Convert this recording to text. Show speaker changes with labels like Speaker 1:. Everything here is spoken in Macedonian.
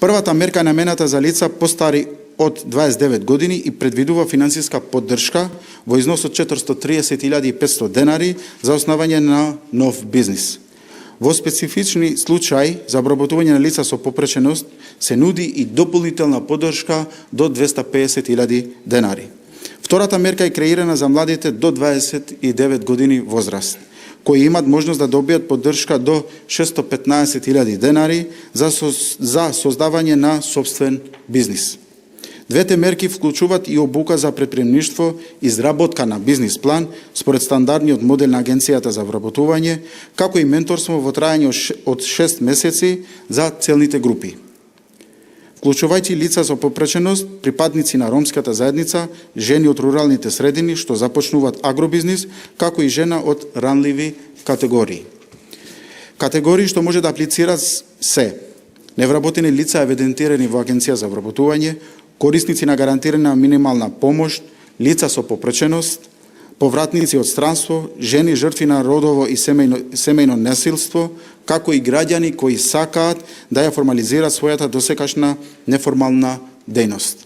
Speaker 1: Првата мерка е намената за лица постари од 29 години и предвидува финансиска поддршка во износ од 430.500 денари за основање на нов бизнис. Во специфични случаи за обработување на лица со попреченост се нуди и дополнителна поддршка до 250.000 денари. Втората мерка е креирана за младите до 29 години возраст, кои имат можност да добијат поддршка до 615.000 денари за создавање на сопствен бизнис. Двете мерки вклучуваат и обука за предприемништво, изработка на бизнис план според стандардниот модел на Агенцијата за вработување, како и менторство во трајање од 6 месеци за целните групи. Вклучувајќи лица со попреченост, припадници на ромската заедница, жени од руралните средини што започнуваат агробизнис, како и жена од ранливи категории. Категории што може да аплицираат се невработени лица евидентирани во Агенција за вработување, корисници на гарантирана минимална помош, лица со попреченост, повратници од странство, жени жртви на родово и семејно насилство, како и граѓани кои сакаат да ја формализираат својата досекашна неформална дејност.